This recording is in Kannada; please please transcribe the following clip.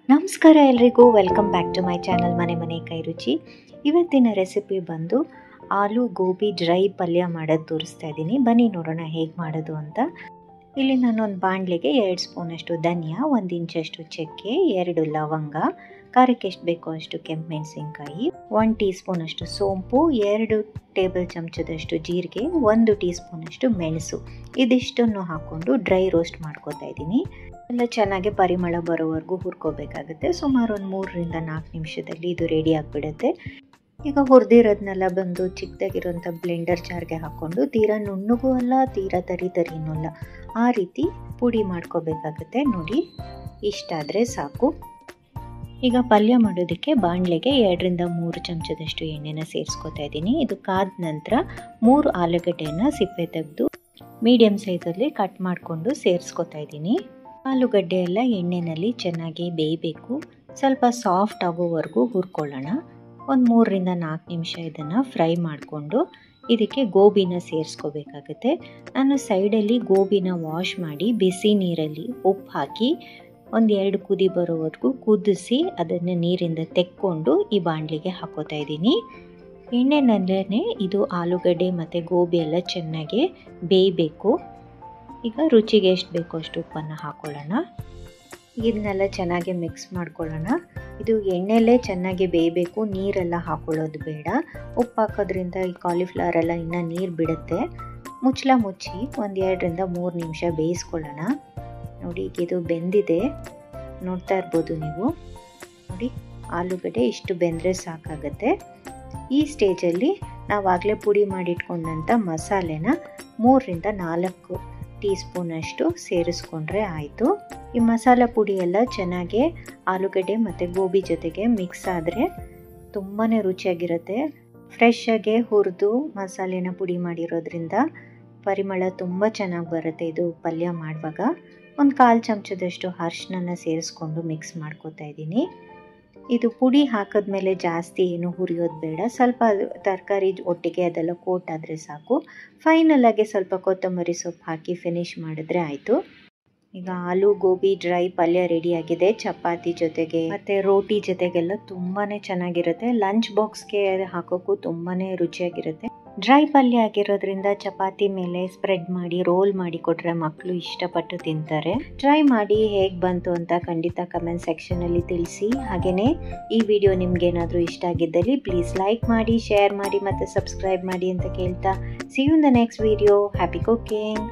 ನಮಸ್ಕಾರ ಎಲ್ರಿಗೂ, welcome back to my channel ಮನೆ ಕೈ ರುಚಿ. ಇವತ್ತಿನ ರೆಸಿಪಿ ಬಂದು ಆಲೂ ಗೋಬಿ ಡ್ರೈ ಪಲ್ಯ ಮಾಡೋದು ತೋರಿಸ್ತಾ ಇದ್ದೀನಿ. ಬನ್ನಿ ನೋಡೋಣ ಹೇಗೆ ಮಾಡೋದು ಅಂತ. ಇಲ್ಲಿ ನಾನೊಂದು ಬಾಣಲೆಗೆ 2 ಸ್ಪೂನಷ್ಟು ಧನಿಯಾ, 1 ಇಂಚಷ್ಟು ಚಕ್ಕೆ, 2 ಲವಂಗ, ಖಾರಕ್ಕೆ ಎಷ್ಟು ಬೇಕೋ ಅಷ್ಟು ಕೆಂಪು ಮೆಣಸಿನ್ಕಾಯಿ, 1 ಟೀ ಸ್ಪೂನಷ್ಟು ಸೋಂಪು, 2 ಟೇಬಲ್ ಚಮಚದಷ್ಟು ಜೀರಿಗೆ, 1 ಟೀ ಸ್ಪೂನಷ್ಟು ಮೆಣಸು, ಇದಿಷ್ಟನ್ನು ಹಾಕ್ಕೊಂಡು ಡ್ರೈ ರೋಸ್ಟ್ ಮಾಡ್ಕೋತಾ ಇದ್ದೀನಿ. ಎಲ್ಲ ಚೆನ್ನಾಗಿ ಪರಿಮಳ ಬರೋವರೆಗೂ ಹುರ್ಕೋಬೇಕಾಗುತ್ತೆ. ಸುಮಾರು ಒಂದು 3-4 ನಿಮಿಷದಲ್ಲಿ ಇದು ರೆಡಿ ಆಗಿಬಿಡುತ್ತೆ. ಈಗ ಹುರಿದಿರೋದನ್ನೆಲ್ಲ ಬಂದು ಚಿಕ್ಕದಾಗಿರೋಂಥ ಬ್ಲೆಂಡರ್ ಜಾರ್ಗೆ ಹಾಕ್ಕೊಂಡು ತೀರಾ ನುಣ್ಣಗೂ ಅಲ್ಲ ತೀರಾ ತರಿನೂ ಅಲ್ಲ, ಆ ರೀತಿ ಪುಡಿ ಮಾಡ್ಕೋಬೇಕಾಗುತ್ತೆ. ನೋಡಿ, ಇಷ್ಟಾದರೆ ಸಾಕು. ಈಗ ಪಲ್ಯ ಮಾಡೋದಕ್ಕೆ ಬಾಣಲೆಗೆ 2-3 ಚಮಚದಷ್ಟು ಎಣ್ಣೆನ ಸೇರಿಸ್ಕೊತಾ ಇದ್ದೀನಿ. ಇದು ಕಾದ ನಂತರ 3 ಆಲೂಗಡ್ಡೆಯನ್ನು ಸಿಪ್ಪೆ ತೆಗೆದು ಮೀಡಿಯಮ್ ಸೈಜಲ್ಲಿ ಕಟ್ ಮಾಡಿಕೊಂಡು ಸೇರಿಸ್ಕೊತಾ ಇದ್ದೀನಿ. ಆಲೂಗಡ್ಡೆ ಎಲ್ಲ ಎಣ್ಣೆಯಲ್ಲಿ ಚೆನ್ನಾಗಿ ಬೇಯಬೇಕು. ಸ್ವಲ್ಪ ಸಾಫ್ಟ್ ಆಗೋವರೆಗೂ ಹುರ್ಕೊಳ್ಳೋಣ. ಒಂದು 3-4 ನಿಮಿಷ ಇದನ್ನು ಫ್ರೈ ಮಾಡಿಕೊಂಡು ಇದಕ್ಕೆ ಗೋಬಿನ ಸೇರಿಸ್ಕೋಬೇಕಾಗುತ್ತೆ. ನಾನು ಸೈಡಲ್ಲಿ ಗೋಬಿನ ವಾಶ್ ಮಾಡಿ ಬಿಸಿ ನೀರಲ್ಲಿ ಉಪ್ಪು ಹಾಕಿ 1-2 ಕುದಿ ಬರೋವರೆಗೂ ಕುದಿಸಿ ಅದನ್ನು ನೀರಿಂದ ತೆಕ್ಕೊಂಡು ಈ ಬಾಣಲಿಗೆ ಹಾಕೋತಾ ಇದ್ದೀನಿ. ಎಣ್ಣೆನಲ್ಲೇ ಇದು ಆಲೂಗಡ್ಡೆ ಮತ್ತು ಗೋಬಿ ಎಲ್ಲ ಚೆನ್ನಾಗಿ ಬೇಯಬೇಕು. ಈಗ ರುಚಿಗೆ ಎಷ್ಟು ಬೇಕೋ ಅಷ್ಟು ಉಪ್ಪನ್ನು ಹಾಕ್ಕೊಳ್ಳೋಣ. ಇದನ್ನೆಲ್ಲ ಚೆನ್ನಾಗಿ ಮಿಕ್ಸ್ ಮಾಡ್ಕೊಳ್ಳೋಣ. ಇದು ಎಣ್ಣೆಲೇ ಚೆನ್ನಾಗಿ ಬೇಯಬೇಕು, ನೀರೆಲ್ಲ ಹಾಕೊಳ್ಳೋದು ಬೇಡ. ಉಪ್ಪು ಹಾಕೋದ್ರಿಂದ ಈ ಕಾಲಿಫ್ಲವರ್ ಎಲ್ಲ ಇನ್ನೂ ನೀರು ಬಿಡುತ್ತೆ. ಮುಚ್ಚಳ ಮುಚ್ಚಿ 1-2-3 ನಿಮಿಷ ಬೇಯಿಸ್ಕೊಳ್ಳೋಣ. ನೋಡಿ, ಈಗ ಇದು ಬೆಂದಿದೆ, ನೋಡ್ತಾ ಇರ್ಬೋದು ನೀವು. ನೋಡಿ, ಆಲೂಗಡ್ಡೆ ಇಷ್ಟು ಬೆಂದರೆ ಸಾಕಾಗುತ್ತೆ. ಈ ಸ್ಟೇಜಲ್ಲಿ ನಾವಾಗಲೇ ಪುಡಿ ಮಾಡಿಟ್ಕೊಂಡಂಥ ಮಸಾಲೆನ 3-4 ಟೀ ಸ್ಪೂನಷ್ಟು ಸೇರಿಸ್ಕೊಂಡ್ರೆ ಆಯಿತು. ಈ ಮಸಾಲ ಪುಡಿ ಎಲ್ಲ ಚೆನ್ನಾಗಿ ಆಲೂಗಡ್ಡೆ ಮತ್ತು ಗೋಬಿ ಜೊತೆಗೆ ಮಿಕ್ಸ್ ಆದರೆ ತುಂಬಾ ರುಚಿಯಾಗಿರುತ್ತೆ. ಫ್ರೆಶ್ಶಾಗೆ ಹುರಿದು ಮಸಾಲೆನ ಪುಡಿ ಮಾಡಿರೋದ್ರಿಂದ ಪರಿಮಳ ತುಂಬ ಚೆನ್ನಾಗಿ ಬರುತ್ತೆ. ಇದು ಪಲ್ಯ ಮಾಡುವಾಗ 1/4 ಚಮಚದಷ್ಟು ಅರಿಶಿನ ಸೇರಿಸ್ಕೊಂಡು ಮಿಕ್ಸ್ ಮಾಡ್ಕೋತಾ ಇದ್ದೀನಿ. ಇದು ಪುಡಿ ಹಾಕಿದ್ಮೇಲೆ ಜಾಸ್ತಿ ಏನು ಹುರಿಯೋದು ಬೇಡ. ಸ್ವಲ್ಪ ತರಕಾರಿ ಒಟ್ಟಿಗೆ ಅದೆಲ್ಲ ಕೋಟ್ ಆದರೆ ಸಾಕು. ಫೈನಲಾಗಿ ಸ್ವಲ್ಪ ಕೊತ್ತಂಬರಿ ಸೊಪ್ಪು ಹಾಕಿ ಫಿನಿಶ್ ಮಾಡಿದ್ರೆ ಆಯಿತು. ಈಗ ಆಲೂ ಗೋಬಿ ಡ್ರೈ ಪಲ್ಯ ರೆಡಿಯಾಗಿದೆ. ಚಪಾತಿ ಜೊತೆಗೆ ಮತ್ತು ರೋಟಿ ಜೊತೆಗೆಲ್ಲ ತುಂಬಾ ಚೆನ್ನಾಗಿರುತ್ತೆ. ಲಂಚ್ ಬಾಕ್ಸ್ಗೆ ಹಾಕೋಕ್ಕೂ ತುಂಬಾ ರುಚಿಯಾಗಿರುತ್ತೆ. ಡ್ರೈ ಪಲ್ಯ ಆಗಿರೋದ್ರಿಂದ ಚಪಾತಿ ಮೇಲೆ ಸ್ಪ್ರೆಡ್ ಮಾಡಿ ರೋಲ್ ಮಾಡಿ ಕೊಟ್ಟರೆ ಮಕ್ಕಳು ಇಷ್ಟಪಟ್ಟು ತಿಂತಾರೆ. ಟ್ರೈ ಮಾಡಿ ಹೇಗೆ ಬಂತು ಅಂತ ಖಂಡಿತ ಕಮೆಂಟ್ ಸೆಕ್ಷನಲ್ಲಿ ತಿಳಿಸಿ. ಹಾಗೆಯೇ ಈ ವಿಡಿಯೋ ನಿಮ್ಗೇನಾದರೂ ಇಷ್ಟ ಆಗಿದ್ದಲ್ಲಿ ಪ್ಲೀಸ್ ಲೈಕ್ ಮಾಡಿ, ಶೇರ್ ಮಾಡಿ ಮತ್ತು ಸಬ್ಸ್ಕ್ರೈಬ್ ಮಾಡಿ ಅಂತ ಕೇಳ್ತಾ, see you in the next video. Happy cooking.